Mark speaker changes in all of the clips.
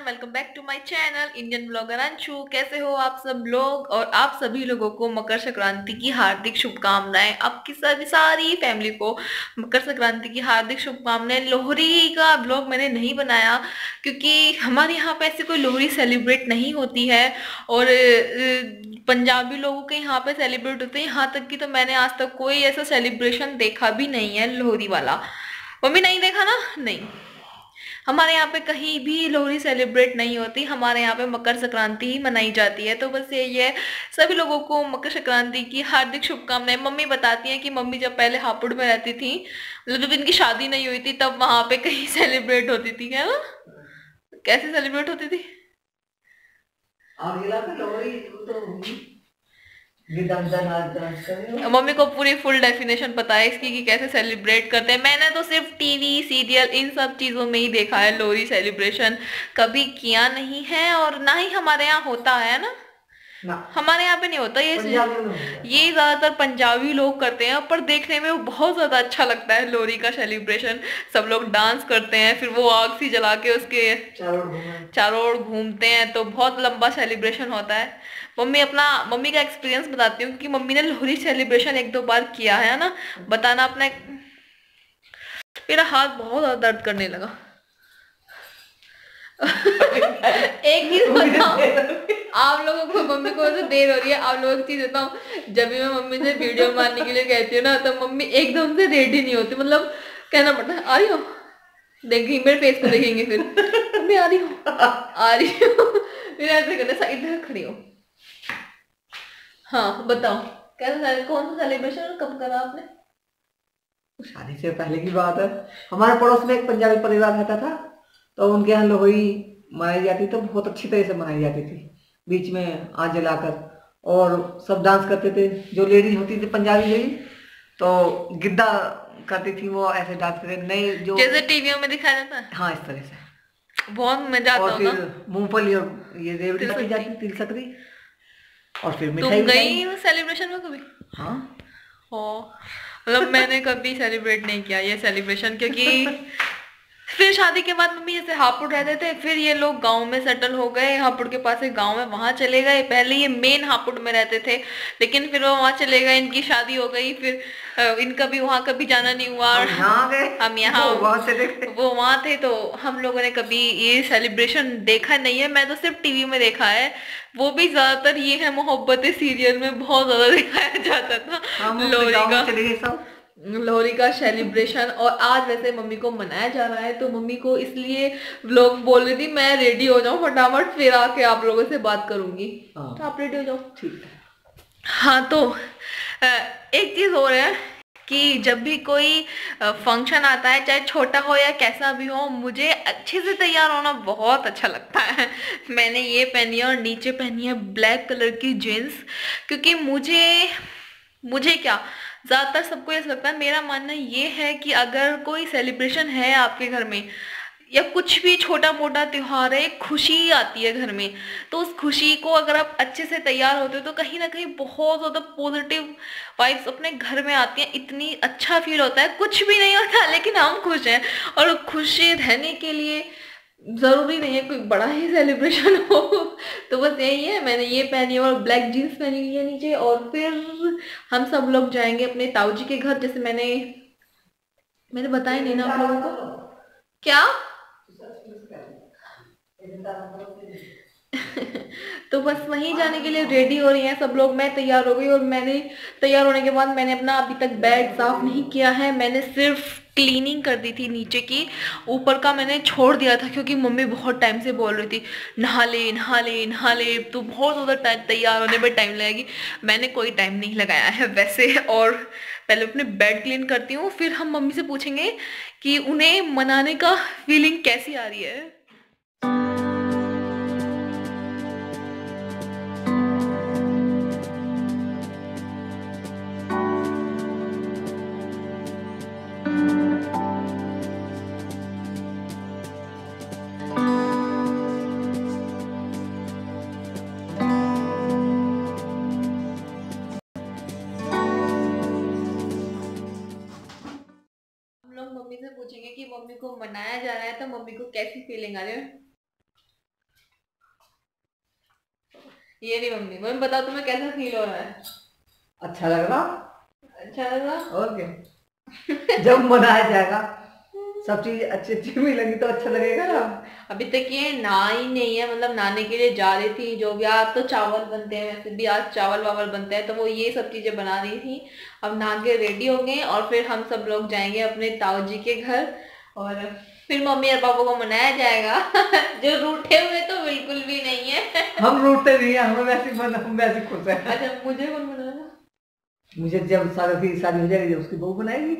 Speaker 1: Welcome back to my channel Indian blogger Anshu. कैसे हो आप सब लोग? और आप सभी लोगों को मकर संक्रांति की हार्दिक शुभकामनाएं। आपकी सभी सारी फैमिली को मकर संक्रांति की हार्दिक शुभकामनाएं। लोहड़ी का ब्लॉग मैंने नहीं बनाया क्योंकि हमारे यहाँ पे ऐसी कोई लोहड़ी सेलिब्रेट नहीं होती है और पंजाबी लोगों के यहाँ पे सेलिब्रेट होते हैं। यहाँ तक कि तो मैंने आज तक कोई ऐसा सेलिब्रेशन देखा भी नहीं है लोहड़ी वाला। मम्मी नहीं देखा ना? नहीं, हमारे यहाँ पे कहीं भी लोहड़ी सेलिब्रेट नहीं होती। हमारे यहाँ पे मकर संक्रांति ही मनाई जाती है। तो बस यही है, सभी लोगों को मकर संक्रांति की हार्दिक शुभकामनाएं। मम्मी बताती हैं कि मम्मी जब पहले हापुड़ में रहती थी, मतलब जब इनकी शादी नहीं हुई थी, तब वहां पे कहीं सेलिब्रेट होती थी, है ना? कैसे सेलिब्रेट होती थी? मम्मी को पूरी फुल डेफिनेशन पता है इसकी कि कैसे सेलिब्रेट करते हैं। मैंने तो सिर्फ टीवी सीरियल इन सब चीजों में ही देखा है। लोहड़ी सेलिब्रेशन कभी किया नहीं है और ना ही हमारे यहाँ होता है ना। हमारे यहाँ पे नहीं होता ये ज्यादातर पंजाबी लोग करते हैं, पर देखने में वो बहुत ज्यादा अच्छा लगता है। लोहड़ी का सेलिब्रेशन सब लोग डांस करते हैं, फिर वो आग सी जला के उसके चारों ओर घूमते हैं, तो बहुत लंबा सेलिब्रेशन होता है। मम्मी का एक्सपीरियंस बताती हूँ क्योंकि मम्मी ने लोहड़ी सेलिब्रेशन एक दो बार किया है ना। बताना अपना। मेरा हाथ बहुत ज्यादा दर्द करने लगा। एक चीज बताऊं आप लोगों को, मम्मी को तो देर हो रही है, आप लोगों की चीज बताऊं। जब भी मैं मम्मी से वीडियो मारने के लिए कहती हूँ ना, तो मम्मी एकदम से रेडी नहीं होती। मतलब कहना पड़ता है आ रही हो, देखेंगे मेरे फेस को, देखेंगे फिर मम्मी आ रही हो आ रही हो फिर ऐसे करते इधर खड़ी हो। हाँ बताओ, कैसा कौन सा सेलिब्रेशन कब करा आपने?
Speaker 2: शादी से पहले की बात है। हमारे पड़ोस में एक पंजाबी परिवार रहता था, तो उनके यहाँ लोहड़ी मनाई जाती, तो बहुत अच्छी तरह से मनाई जाती थी। बीच में आग जलाकर और सब डांस करते थे। जो लेडीज होती थी पंजाबी लेडीज, तो गिद्दा करती थी, वो ऐसे डांस करते नए जो
Speaker 1: जैसे टीवियों में दिखाया जाता है।
Speaker 2: हाँ, इस तरह से
Speaker 1: बहुत मजा आता
Speaker 2: और
Speaker 1: होगा।
Speaker 2: फिर मूंगफली और ये रेवड़ी खाई जाती, तिल सकरी, और फिर
Speaker 1: तुम
Speaker 2: मिठाई
Speaker 1: गई सेलिब्रेशन में कभी?
Speaker 2: हाँ।
Speaker 1: मतलब मैंने कभी सेलिब्रेट नहीं किया ये सेलिब्रेशन, क्योंकि फिर शादी के बाद मम्मी जैसे हापुड़ रहते थे, फिर ये लोग गांव में सेटल हो गए। हापुड़ के पास एक गांव है, वहां चले गए। पहले ये मेन हापुड़ में रहते थे, लेकिन फिर वो वहां चले गए, इनकी शादी हो गई, फिर इनका भी वहां कभी जाना नहीं हुआ। हम यहाँ वो वहां थे, तो हम लोगों ने कभी ये सेलिब्रेशन देखा नहीं है। मैं तो सिर्फ टीवी में देखा है, वो भी ज्यादातर ये है मोहब्बतें सीरियल में बहुत ज्यादा दिखाया जाता था लोहड़ी का सेलिब्रेशन। और आज वैसे मम्मी को मनाया जा रहा है, तो मम्मी को इसलिए लोग बोल रही थी मैं रेडी हो जाऊं फटाफट, फिर आके आप लोगों से बात करूंगी। तो आप रेडी हो जाओ, ठीक है? हाँ, तो एक चीज हो रहा है कि जब भी कोई फंक्शन आता है, चाहे छोटा हो या कैसा भी हो, मुझे अच्छे से तैयार होना बहुत अच्छा लगता है। मैंने ये पहनी है और नीचे पहनी है ब्लैक कलर की जीन्स, क्योंकि मुझे क्या, ज्यादातर सबको ऐसा लगता है, मेरा मानना ये है कि अगर कोई सेलिब्रेशन है आपके घर में या कुछ भी छोटा मोटा त्योहार है, खुशी आती है घर में, तो उस खुशी को अगर आप अच्छे से तैयार होते हो तो कहीं ना कहीं बहुत ज्यादा पॉजिटिव वाइब्स अपने घर में आती हैं। इतनी अच्छा फील होता है। कुछ भी नहीं होता लेकिन हम खुश हैं, और खुशी रहने के लिए जरूरी नहीं है कोई बड़ा ही सेलिब्रेशन हो। तो बस यही है, मैंने ये पहनी है और ब्लैक जीन्स पहनी हुई है नीचे। और फिर हम सब लोग जाएंगे अपने ताऊ जी के घर, जैसे मैंने बताया नहीं ना आप लोगों को। क्या? तो बस वहीं जाने के लिए रेडी हो रही हैं सब लोग। मैं तैयार हो गई, और मैंने तैयार होने के बाद मैंने अपना अभी तक बेड साफ नहीं किया है। मैंने सिर्फ क्लीनिंग कर दी थी नीचे की, ऊपर का मैंने छोड़ दिया था क्योंकि मम्मी बहुत टाइम से बोल रही थी नहा ले नहा ले नहा ले, तो बहुत ज़्यादा तैयार होने में टाइम लगेगी। मैंने कोई टाइम नहीं लगाया है वैसे। और पहले अपने बेड क्लीन करती हूँ, फिर हम मम्मी से पूछेंगे कि उन्हें मनाने का फीलिंग कैसी आ रही है। मम्मी से पूछेंगे कि मम्मी को मनाया जा रहा है तो मम्मी को कैसी फीलिंग आ रही है। ये नहीं मम्मी, मम्मी बताओ तुम्हें कैसा फील हो रहा है?
Speaker 2: अच्छा लग रहा।
Speaker 1: अच्छा लग रहा
Speaker 2: और क्या, जब मनाया जाएगा सब चीज अच्छी अच्छी मिलेंगी तो अच्छा लगेगा ना।
Speaker 1: अभी तक ये ना ही नहीं है, मतलब नहाने के लिए जा रही थी जो भी, आज तो चावल बनते हैं, वैसे भी आज चावल वावल बनते हैं, तो वो ये सब चीजें बना रही थी। अब नहा के रेडी हो गए और फिर हम सब लोग जाएंगे अपने ताऊ जी के घर, और फिर मम्मी और पापा को मनाया जाएगा। जो रूठे हुए तो बिल्कुल भी नहीं है।
Speaker 2: हम रूठते नहीं है, हमें वैसे हम वैसे खुश है।
Speaker 1: अच्छा मुझे कौन बनाएगा?
Speaker 2: मुझे जब सागर की शादी हो जाएगी उसकी बहू बनाएगी।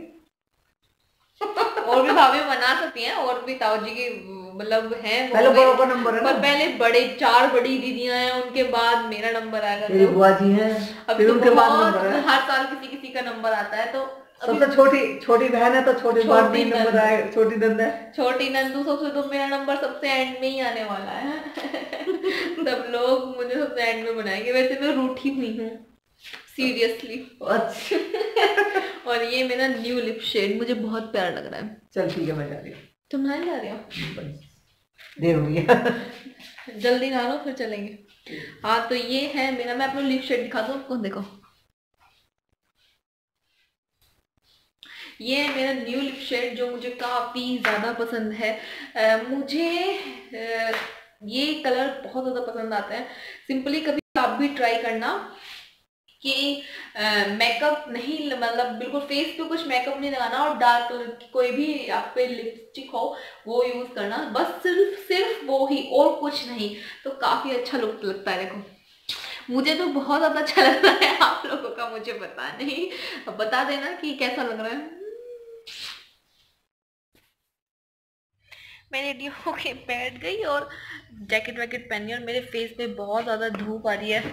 Speaker 1: और भी भाभी बना सकती हैं, और भी ताऊ जी की मतलब है,
Speaker 2: पहले बड़ों का नंबर है
Speaker 1: पर
Speaker 2: ना।
Speaker 1: पहले बड़े 4 बड़ी दीदियां हैं, उनके बाद मेरा नंबर आएगा।
Speaker 2: तेरी बुआ जी हैं,
Speaker 1: अभी
Speaker 2: फिर
Speaker 1: तो
Speaker 2: उनके बाद नंबर है।
Speaker 1: हर साल किसी किसी का नंबर आता है, तो
Speaker 2: सबसे छोटी बहन है तो छोटी नंबर आए, छोटी नंद है,
Speaker 1: छोटी नंदू सबसे, तो मेरा नंबर सबसे एंड में ही आने वाला है। सब लोग मुझे सबसे एंड में बनाएंगे। वैसे मैं रूठी हुई हूँ सीरियसली।
Speaker 2: अच्छा।
Speaker 1: और ये मेरा न्यू लिप शेड मुझे बहुत प्यारा लग रहा है।
Speaker 2: चल ठीक है, मैं जा रही हूँ।
Speaker 1: तुम नहाने जा रहे हो?
Speaker 2: देर हो गया।
Speaker 1: जल्दी नहा लो फिर चलेंगे। हाँ तो ये है मेरा, मैं अपना लिप शेड दिखा दूँ आपको, देखो ये है मेरा न्यू लिप शेड जो मुझे काफी ज्यादा पसंद है। मुझे ये कलर बहुत ज्यादा पसंद आता है। सिंपली कभी आप भी ट्राई करना कि मेकअप नहीं, मतलब बिल्कुल फेस पे कुछ मेकअप नहीं लगाना, और डार्क कलर की कोई भी आप पे लिपस्टिक हो वो यूज करना, बस सिर्फ वो ही, और कुछ नहीं, तो काफी अच्छा लुक लगता है। देखो मुझे तो बहुत ज्यादा अच्छा लग रहा है, आप लोगों का मुझे पता नहीं, बता देना कि कैसा लग रहा है। मैं रेडी होके बैठ गई और जैकेट वैकेट पहनी, और मेरे फेस पे बहुत ज्यादा धूप आ रही है।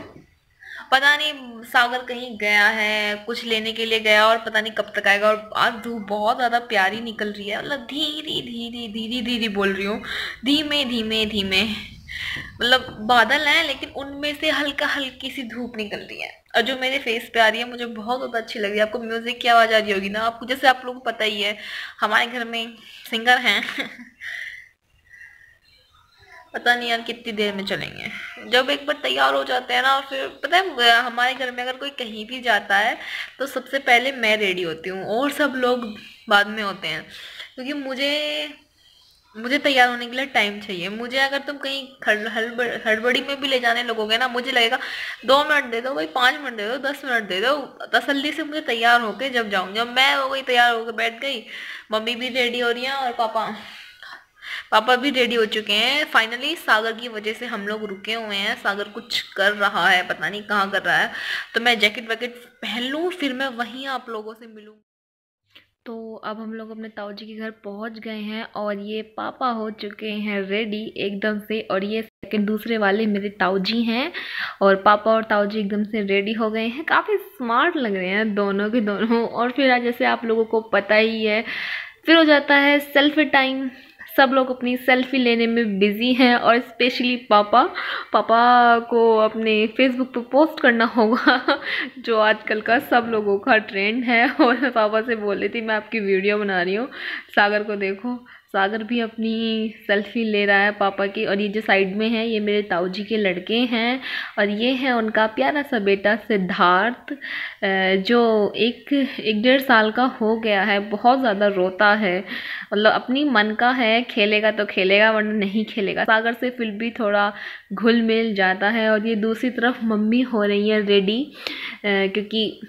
Speaker 1: पता नहीं सागर कहीं गया है, कुछ लेने के लिए गया, और पता नहीं कब तक आएगा। और आज धूप बहुत ज्यादा प्यारी निकल रही है, मतलब धीरे धीरे धीरे धीरे बोल रही हूँ, धीमे धीमे धीमे, मतलब बादल हैं लेकिन उनमें से हल्का हल्की सी धूप निकल रही है, और जो मेरे फेस पे आ रही है मुझे बहुत ज्यादा अच्छी लग रही है। आपको म्यूजिक की आवाज आ रही होगी ना, आपको जैसे आप लोगों को पता ही है हमारे घर में सिंगर हैं। पता नहीं यार कितनी देर में चलेंगे। जब एक बार तैयार हो जाते हैं ना, और फिर पता है हमारे घर में अगर कोई कहीं भी जाता है तो सबसे पहले मैं रेडी होती हूँ और सब लोग बाद में होते हैं, क्योंकि मुझे तैयार होने के लिए टाइम चाहिए। मुझे अगर तुम कहीं हड़बड़ी में भी ले जाने लगोगे ना, मुझे लगेगा 2 मिनट दे दो भाई, 5 मिनट दे दो, 10 मिनट दे दो, तसल्ली से मुझे तैयार होके जब जाऊँ। जब मैं हो गई तैयार होकर बैठ गई, मम्मी भी रेडी हो रही है और पापा भी रेडी हो चुके हैं। फाइनली सागर की वजह से हम लोग रुके हुए हैं, सागर कुछ कर रहा है, पता नहीं कहाँ कर रहा है, तो मैं जैकेट वैकेट पहन लूँ फिर मैं वहीं आप लोगों से मिलूँ। तो अब हम लोग अपने ताऊ जी के घर पहुंच गए हैं, और ये पापा हो चुके हैं रेडी एकदम से, और ये सेकंड दूसरे वाले मेरे ताऊ जी हैं, और पापा और ताऊ जी एकदम से रेडी हो गए हैं। काफ़ी स्मार्ट लग रहे हैं दोनों के दोनों। और फिर आज जैसे आप लोगों को पता ही है, फिर हो जाता है सेल्फी टाइम। सब लोग अपनी सेल्फी लेने में बिजी हैं, और स्पेशली पापा को अपने फेसबुक पे पोस्ट करना होगा, जो आजकल का सब लोगों का ट्रेंड है। और मैं पापा से बोल रही थी मैं आपकी वीडियो बना रही हूँ, सागर को देखो, सागर भी अपनी सेल्फी ले रहा है पापा की। और ये जो साइड में है ये मेरे ताऊ जी के लड़के हैं, और ये है उनका प्यारा सा बेटा सिद्धार्थ, जो एक 1.5 साल का हो गया है। बहुत ज़्यादा रोता है, मतलब अपनी मन का है, खेलेगा तो खेलेगा वरना नहीं खेलेगा। सागर से फिर भी थोड़ा घुल मिल जाता है। और ये दूसरी तरफ मम्मी हो रही है रेडी, क्योंकि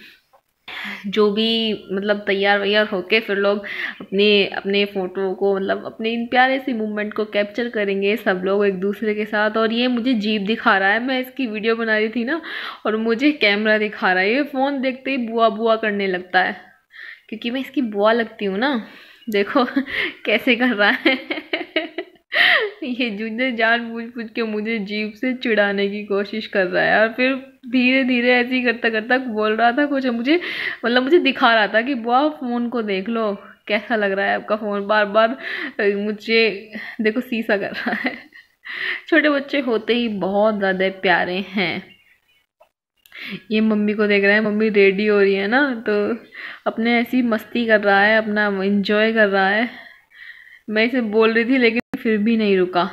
Speaker 1: जो भी मतलब तैयार वैयार होके फिर लोग अपने फ़ोटो को, मतलब अपने इन प्यारे सी मूवमेंट को कैप्चर करेंगे सब लोग एक दूसरे के साथ। और ये मुझे जीप दिखा रहा है, मैं इसकी वीडियो बना रही थी ना, और मुझे कैमरा दिखा रहा है। ये फ़ोन देखते ही बुआ बुआ करने लगता है, क्योंकि मैं इसकी बुआ लगती हूँ ना। देखो कैसे कर रहा है। ये जुझे जानबूझ के मुझे जीप से चिढ़ाने की कोशिश कर रहा है, और फिर धीरे धीरे ऐसे ही करता करता बोल रहा था कुछ, मुझे दिखा रहा था कि बुआ फ़ोन को देख लो कैसा लग रहा है आपका फ़ोन, बार बार मुझे देखो सीसा कर रहा है। छोटे बच्चे होते ही बहुत ज़्यादा प्यारे हैं। ये मम्मी को देख रहा है, मम्मी रेडी हो रही है ना, तो अपने ऐसी मस्ती कर रहा है, अपना एंजॉय कर रहा है। मैं इसे बोल रही थी लेकिन फिर भी नहीं रुका।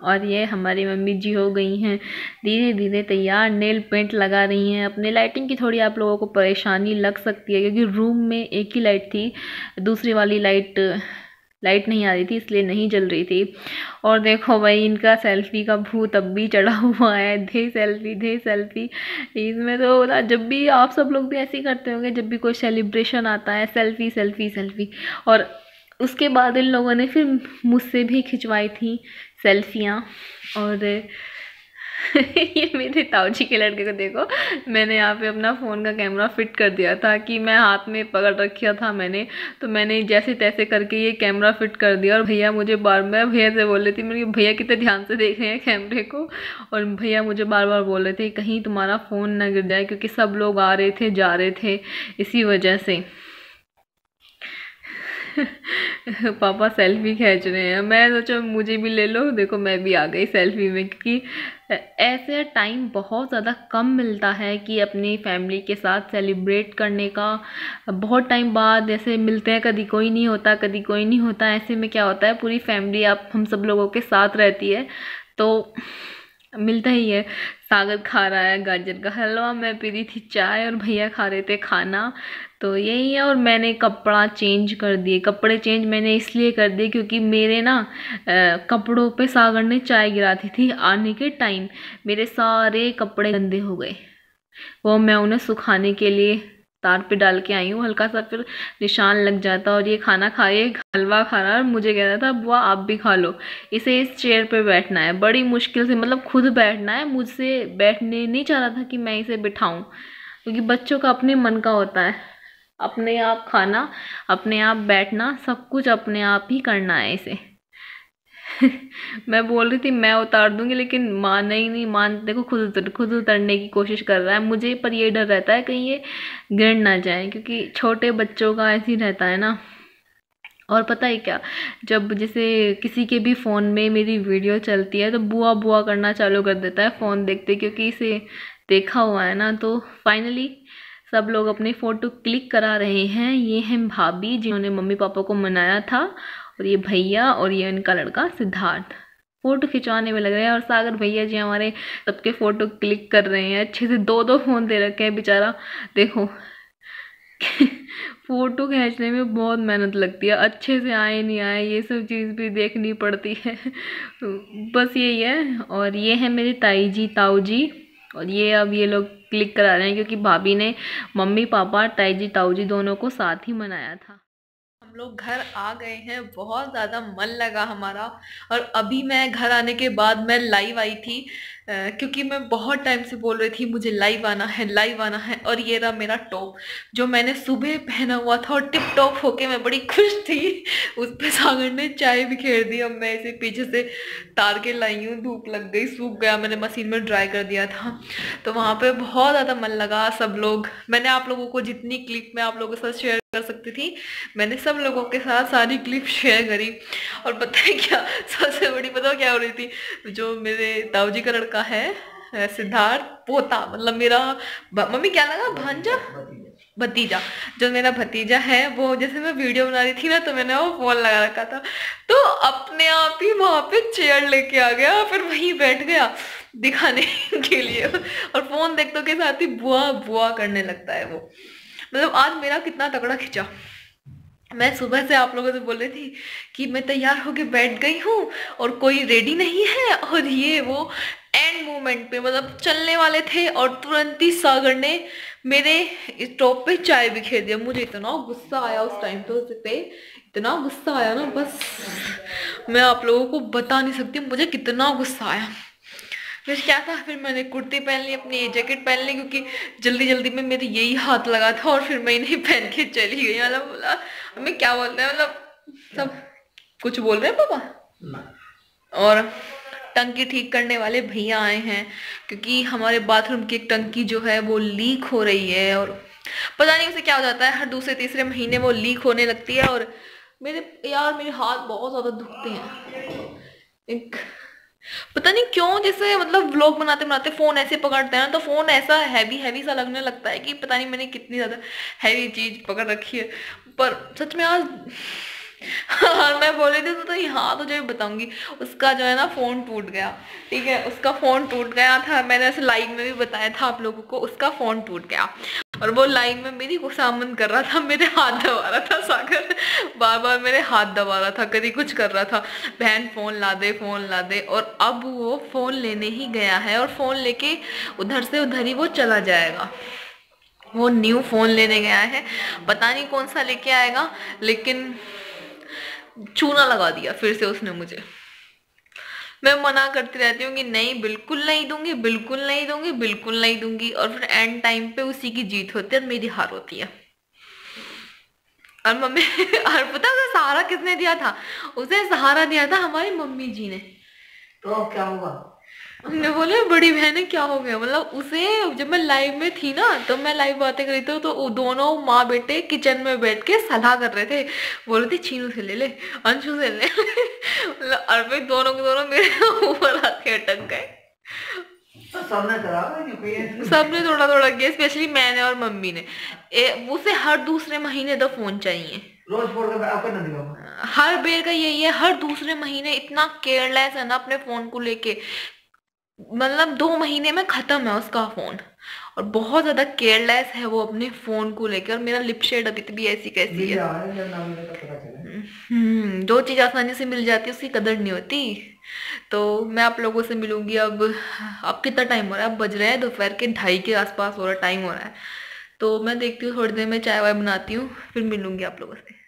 Speaker 1: और ये हमारी मम्मी जी हो गई हैं धीरे धीरे तैयार, नेल पेंट लगा रही हैं अपने। लाइटिंग की थोड़ी आप लोगों को परेशानी लग सकती है क्योंकि रूम में एक ही लाइट थी, दूसरी वाली लाइट नहीं आ रही थी, इसलिए नहीं जल रही थी। और देखो भाई, इनका सेल्फी का भूत अब भी चढ़ा हुआ है, दे सेल्फी। इसमें तो ना, जब भी आप सब लोग भी ऐसे ही करते होंगे, जब भी कोई सेलिब्रेशन आता है सेल्फी। और उसके बाद इन लोगों ने फिर मुझसे भी खिंचवाई थी सेल्फियाँ। और ये मेरे ताऊजी के लड़के को देखो, मैंने यहाँ पे अपना फ़ोन का कैमरा फिट कर दिया था कि मैं हाथ में पकड़ रखा था मैंने, तो मैंने जैसे तैसे करके ये कैमरा फिट कर दिया। और भैया मुझे मैं भैया से बोल रही थी, मेरे भैया कितने ध्यान से देख रहे हैं कैमरे को। और भैया मुझे बार बार बोल रहे थे कहीं तुम्हारा फ़ोन ना गिर जाए, क्योंकि सब लोग आ रहे थे जा रहे थे इसी वजह से। पापा सेल्फी खींच रहे हैं, मैं सोचा मुझे भी ले लो, देखो मैं भी आ गई सेल्फी में। क्योंकि ऐसे टाइम बहुत ज़्यादा कम मिलता है कि अपनी फैमिली के साथ सेलिब्रेट करने का। बहुत टाइम बाद ऐसे मिलते हैं, कभी कोई नहीं होता। ऐसे में क्या होता है, पूरी फैमिली हम सब लोगों के साथ रहती है तो मिलता ही है। सागर खा रहा है गाजर का हलवा, मैं पी रही थी चाय और भैया खा रहे थे खाना, तो यही है। और मैंने कपड़े चेंज मैंने इसलिए कर दिए क्योंकि मेरे ना कपड़ों पे सागर ने चाय गिरा दी थी आने के टाइम, मेरे सारे कपड़े गंदे हो गए। वो मैं उन्हें सुखाने के लिए तार पे डाल के आई हूँ, हल्का सा फिर निशान लग जाता। और ये खाना खाए, हलवा खा रहा, और मुझे कह रहा था बुआ आप भी खा लो, इसे इस चेयर पे बैठना है। बड़ी मुश्किल से, मतलब खुद बैठना है, मुझसे बैठने नहीं चाह रहा था कि मैं इसे बिठाऊं, क्योंकि बच्चों का अपने मन का होता है, अपने आप खाना, अपने आप बैठना, सब कुछ अपने आप ही करना है इसे। मैं बोल रही थी मैं उतार दूंगी, लेकिन माना ही नहीं। देखो खुद उतरने की कोशिश कर रहा है मुझे, पर ये डर रहता है कहीं ये गिर ना जाए, क्योंकि छोटे बच्चों का ऐसे ही रहता है ना। और पता है क्या, जब जैसे किसी के भी फ़ोन में मेरी वीडियो चलती है तो बुआ बुआ करना चालू कर देता है फ़ोन देखते, क्योंकि इसे देखा हुआ है ना। तो फाइनली सब लोग अपनी फ़ोटो क्लिक करा रहे हैं। ये हैं भाभी जिन्होंने मम्मी पापा को मनाया था, और ये भैया, और ये उनका लड़का सिद्धार्थ फ़ोटो खिंचवाने में लग रहे हैं। और सागर भैया जी हमारे सबके फ़ोटो क्लिक कर रहे हैं, अच्छे से 2 फ़ोन दे रखे हैं बेचारा। देखो फ़ोटो खींचने में बहुत मेहनत लगती है, अच्छे से आए नहीं आए ये सब चीज़ भी देखनी पड़ती है। बस यही है। और ये है मेरी ताऊ जी, और ये अब ये लोग क्लिक करा रहे हैं क्योंकि भाभी ने मम्मी पापा ताऊ जी दोनों को साथ ही मनाया था। हम लोग घर आ गए हैं, बहुत ज़्यादा मन लगा हमारा। और अभी मैं घर आने के बाद मैं लाइव आई थी, क्योंकि मैं बहुत टाइम से बोल रही थी मुझे लाइव आना है। और ये रहा मेरा टॉप जो मैंने सुबह पहना हुआ था, और टिप टॉप होके मैं बड़ी खुश थी। उस पर सागर ने चाय बिखेर दी। अब मैं इसे पीछे से तार के लाई हूँ, धूप लग गई, सूख गया, मैंने मशीन में ड्राई कर दिया था। तो वहाँ पे बहुत ज़्यादा मन लगा। सब लोग, मैंने आप लोगों को जितनी क्लिप मैं आप लोगों के साथ शेयर कर सकती थी, मैंने सब लोगों के साथ सारी क्लिप शेयर करी। और पता है क्या, सबसे बड़ी पता क्या हो रही थी, जो मेरे ताऊजी का लड़का है सिद्धार्थ, पोता मतलब मेरा, मम्मी क्या लगा, भांजा भतीजा, जो मेरा भतीजा है, वो जैसे मैं वीडियो बना रही थी ना, तो मैंने वो फोन लगा रखा था, तो अपने आप ही वहां पे चेयर लेके आ गया, फिर वहीं बैठ गया दिखाने के लिए। और फोन देखते के साथ ही बुआ बुआ करने लगता है वो। मतलब आज मेरा कितना तगड़ा खिंचा। मैं सुबह से आप लोगों से बोल रही थी कि मैं तैयार होके बैठ गई हूँ और कोई रेडी नहीं है, और ये वो एंड मोमेंट पे, मतलब चलने वाले थे और तुरंत ही सागर ने मेरे स्टॉप पे चाय बिखेर दिया। मुझे इतना गुस्सा आया उस टाइम पे, इतना गुस्सा आया ना, बस मैं आप लोगों को बता नहीं सकती मुझे कितना गुस्सा आया। फिर क्या था, फिर मैंने कुर्ती पहन ली, अपनी जैकेट पहन ली, क्योंकि जल्दी जल्दी में मेरे यही हाथ लगा था, और फिर मैं इन्हें पहन के चली गई। मतलब बोला हमें क्या बोलते हैं, मतलब सब कुछ बोल रहे हैं पापा। और टंकी ठीक करने वाले भैया आए हैं, क्योंकि हमारे बाथरूम की एक टंकी जो है वो लीक हो रही है, और पता नहीं उसे क्या हो जाता है, हर दूसरे तीसरे महीने वो लीक होने लगती है। और मेरे हाथ बहुत ज्यादा दुखते हैं, पता नहीं क्यों, जैसे मतलब व्लॉग बनाते बनाते फोन ऐसे पकड़ते हैं ना, तो फोन ऐसा हैवी सा लगने लगता है कि पता नहीं मैंने कितनी ज्यादा हैवी चीज पकड़ रखी है। पर सच में आज और मैं बोल रही थी तो यहाँ तुझे बताऊंगी, उसका जो है ना फोन टूट गया। ठीक है, उसका फोन टूट गया था, मैंने ऐसे लाइव में भी बताया था आप लोगों को, उसका फोन टूट गया और वो लाइव में मेरी खुशामद कर रहा था, मेरे हाथ दबा रहा था सागर, बार बार मेरे हाथ दबा रहा था, कभी कुछ कर रहा था, बहन फोन ला दे, फोन ला दे। और अब वो फोन लेने ही गया है और फोन लेके उधर से उधर ही वो चला जाएगा। वो न्यू फोन लेने गया है, पता नहीं कौन सा लेके आएगा, लेकिन चूना लगा दिया फिर से उसने मुझे। मैं मना करती रहती हूँ कि नहीं, बिल्कुल नहीं दूंगी, बिल्कुल नहीं दूंगी, बिल्कुल नहीं दूंगी, और फिर एंड टाइम पे उसी की जीत होती है और मेरी हार होती है। और मम्मी और पता है उसे सहारा किसने दिया था? उसे सहारा दिया था हमारी मम्मी जी ने।
Speaker 2: तो क्या हुआ?
Speaker 1: हमने बोले बड़ी बहन है क्या हो गया, मतलब उसे जब मैं लाइव में थी ना, तो मैं लाइव बातें कर रही थी, तो दोनों माँ बेटे किचन में बैठ के सलाह कर रहे थे, बोल रहे थे चीनू से ले ले, अंशु से ले ले और फिर दोनों के दोनों मेरे ऊपर आके अटक गए।
Speaker 2: तो
Speaker 1: सबने थोड़ा थोड़ा किया, स्पेशली मैंने और मम्मी ने। उसे हर दूसरे महीने तो फोन चाहिए,
Speaker 2: रोज फोन कर आपको ना दिखाओ।
Speaker 1: हर बेर का यही है, हर दूसरे महीने। इतना केयरलेस है ना अपने फोन को लेके, मतलब 2 महीने में खत्म है उसका फोन, और बहुत ज्यादा केयरलेस है वो अपने फोन को लेकर। और मेरा लिप शेड अभी भी ऐसी कैसी है। 2 चीज आसानी से मिल जाती है, उसकी कदर नहीं होती। तो मैं आप लोगों से मिलूंगी अब कितना टाइम हो रहा है, अब बज रहे हैं दोपहर के 2:30 के आसपास हो रहा टाइम हो रहा है। तो मैं देखती हूँ थोड़ी देर में चाय वाय बनाती हूँ, फिर मिलूंगी आप लोगों से।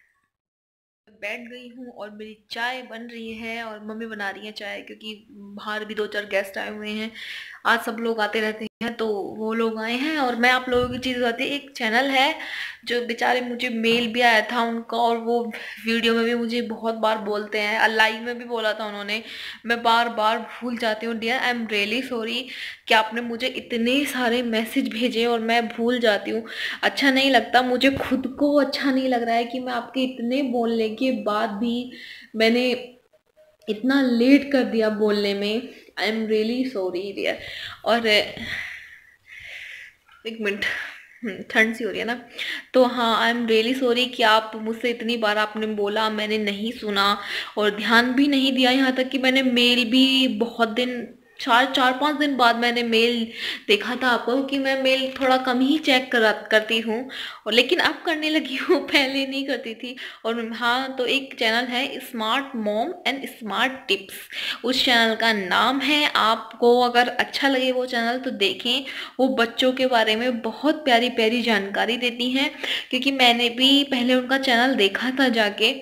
Speaker 1: बैठ गई हूँ और मेरी चाय बन रही है और मम्मी बना रही है चाय, क्योंकि बाहर भी 2-4 गेस्ट आए हुए हैं। आज सब लोग आते रहते हैं, तो वो लोग आए हैं। और मैं आप लोगों की चीज़ बताती, एक चैनल है जो बेचारे, मुझे मेल भी आया था उनका, और वो वीडियो में भी मुझे बहुत बार बोलते हैं, लाइव में भी बोला था उन्होंने, मैं बार बार भूल जाती हूँ। Dear I am really sorry कि आपने मुझे इतने सारे मैसेज भेजे और मैं भूल जाती हूँ। अच्छा नहीं लगता, मुझे खुद को अच्छा नहीं लग रहा है कि मैं आपके इतने बोलने के बाद भी मैंने इतना लेट कर दिया बोलने में। I am really sorry dear. और एक मिनट, ठंड सी हो रही है ना, तो हाँ आई एम रियली सॉरी कि आप मुझसे इतनी बार आपने बोला, मैंने नहीं सुना और ध्यान भी नहीं दिया। यहाँ तक कि मैंने मेल भी बहुत दिन, 4-5 दिन बाद मैंने मेल देखा था आपको, कि मैं मेल थोड़ा कम ही चेक करती हूँ, और लेकिन अब करने लगी हूँ, पहले नहीं करती थी। और हाँ, तो एक चैनल है smart mom and smart tips, उस चैनल का नाम है। आपको अगर अच्छा लगे वो चैनल तो देखें, वो बच्चों के बारे में बहुत प्यारी प्यारी जानकारी देती हैं। क्योंकि मैंने भी पहले उनका चैनल देखा था जाके,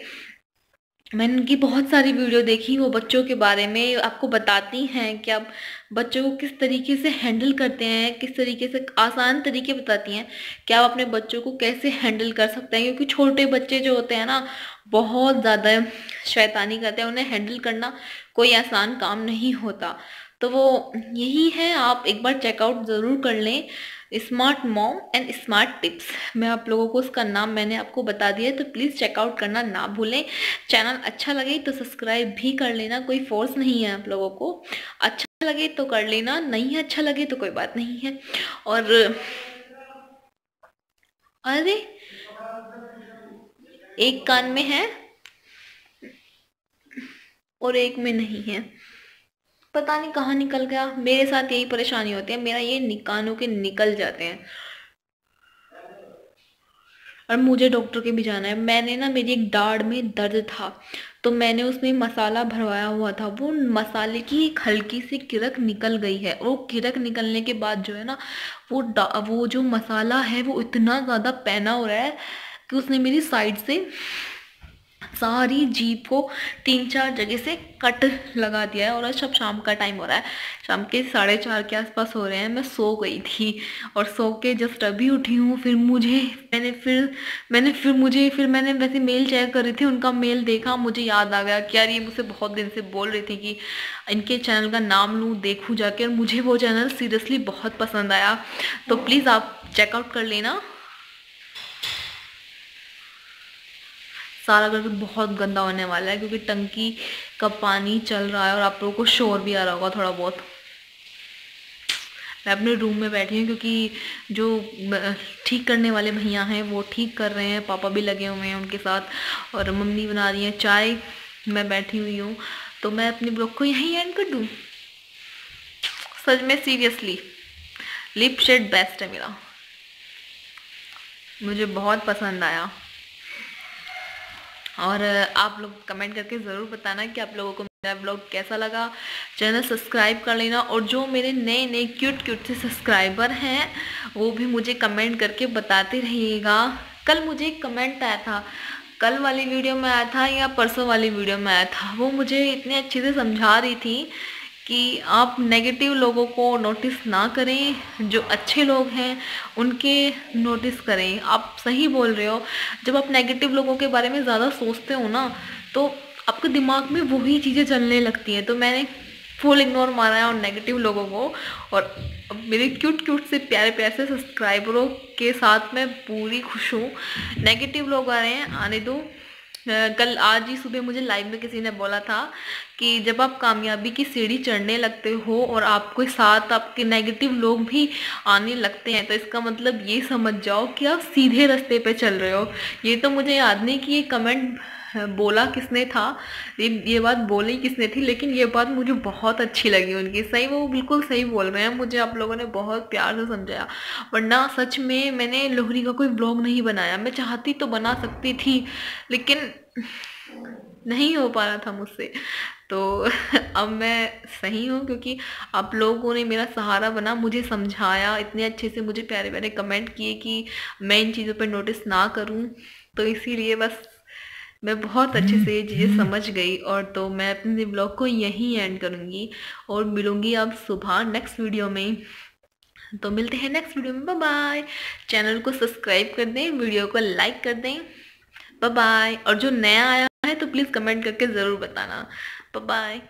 Speaker 1: मैंने उनकी बहुत सारी वीडियो देखी, वो बच्चों के बारे में आपको बताती हैं कि आप बच्चों को किस तरीके से हैंडल करते हैं, किस तरीके से आसान तरीके बताती हैं कि आप अपने बच्चों को कैसे हैंडल कर सकते हैं। क्योंकि छोटे बच्चे जो होते हैं ना, बहुत ज़्यादा शैतानी करते हैं, उन्हें हैंडल करना कोई आसान काम नहीं होता। तो वो यही है, आप एक बार चेकआउट ज़रूर कर लें, smart mom and smart tips. मैं आप लोगों को उसका नाम मैंने आपको बता दिया है, तो प्लीज़ चेकआउट करना ना भूलें। चैनल अच्छा लगे तो सब्सक्राइब भी कर लेना, कोई फोर्स नहीं है आप लोगों को। अच्छा लगे तो कर लेना, नहीं अच्छा लगे तो कोई बात नहीं है। और अरे एक कान में है और एक में नहीं है, पता नहीं कहाँ निकल गया। मेरे साथ यही परेशानी होती है, मेरा ये कानों के निकल जाते हैं। और मुझे डॉक्टर के भी जाना है। मैंने ना, मेरी एक दाढ़ में दर्द था, तो मैंने उसमें मसाला भरवाया हुआ था, वो मसाले की एक हल्की सी किरक निकल गई है। वो किरक निकलने के बाद जो है ना, वो जो मसाला है वो इतना ज़्यादा पैना हो रहा है कि उसने मेरी साइड से सारी जीभ को 3-4 जगह से कट लगा दिया है। और आज अब शाम का टाइम हो रहा है, शाम के 4:30 के आसपास हो रहे हैं। मैं सो गई थी और सो के जस्ट अभी उठी हूँ। फिर मैंने वैसे मेल चेक कर रही थी, उनका मेल देखा, मुझे याद आ गया कि यार ये मुझसे बहुत दिन से बोल रही थी कि इनके चैनल का नाम लूँ, देखूँ जाके। और मुझे वो चैनल सीरियसली बहुत पसंद आया, तो प्लीज़ आप चेकआउट कर लेना। सारा घर बहुत गंदा होने वाला है क्योंकि टंकी का पानी चल रहा है और आप लोगों को शोर भी आ रहा होगा थोड़ा बहुत। मैं अपने रूम में बैठी हूँ क्योंकि जो ठीक करने वाले भैया हैं वो ठीक कर रहे हैं, पापा भी लगे हुए हैं उनके साथ, और मम्मी बना रही है चाय, मैं बैठी हुई हूँ। तो मैं अपने ब्लॉग को यहीं एंड कर दूँ। सच में सीरियसली लिप शेड बेस्ट है मेरा, मुझे बहुत पसंद आया। और आप लोग कमेंट करके ज़रूर बताना कि आप लोगों को मेरा ब्लॉग कैसा लगा। चैनल सब्सक्राइब कर लेना, और जो मेरे नए नए क्यूट से सब्सक्राइबर हैं वो भी मुझे कमेंट करके बताते रहिएगा। कल मुझे एक कमेंट आया था, कल वाली वीडियो में आया था या परसों वाली वीडियो में आया था, वो मुझे इतने अच्छे से समझा रही थी कि आप नेगेटिव लोगों को नोटिस ना करें, जो अच्छे लोग हैं उनके नोटिस करें। आप सही बोल रहे हो, जब आप नेगेटिव लोगों के बारे में ज़्यादा सोचते हो ना तो आपके दिमाग में वही चीज़ें चलने लगती हैं। तो मैंने फुल इग्नोर मारा है और नेगेटिव लोगों को, और मेरे क्यूट से प्यारे से सब्सक्राइबरों के साथ मैं पूरी खुश हूँ। नेगेटिव लोग आ रहे हैं, आने दो। कल आज ही सुबह मुझे लाइव में किसी ने बोला था कि जब आप कामयाबी की सीढ़ी चढ़ने लगते हो और आपके साथ आपके नेगेटिव लोग भी आने लगते हैं, तो इसका मतलब ये समझ जाओ कि आप सीधे रास्ते पे चल रहे हो। ये तो मुझे याद नहीं कि ये कमेंट बोला किसने था, ये बात बोली किसने थी, लेकिन ये बात मुझे बहुत अच्छी लगी उनकी। सही, वो बिल्कुल सही बोल रहे हैं, मुझे आप लोगों ने बहुत प्यार से समझाया। वरना सच में मैंने लोहड़ी का कोई व्लॉग नहीं बनाया, मैं चाहती तो बना सकती थी लेकिन नहीं हो पा रहा था मुझसे। तो अब मैं सही हूँ क्योंकि आप लोगों ने मेरा सहारा बना, मुझे समझाया, इतने अच्छे से मुझे प्यारे कमेंट किए कि मैं इन चीज़ों पर नोटिस ना करूँ। तो इसीलिए बस मैं बहुत अच्छे से ये चीज़ें समझ गई, और तो मैं अपने ब्लॉग को यहीं एंड करूँगी और मिलूँगी अब सुबह नेक्स्ट वीडियो में। तो मिलते हैं नेक्स्ट वीडियो में, बाय बाय। चैनल को सब्सक्राइब कर दें, वीडियो को लाइक कर दें, बाय बाय। और जो नया आया है तो प्लीज़ कमेंट करके ज़रूर बताना। Bye bye.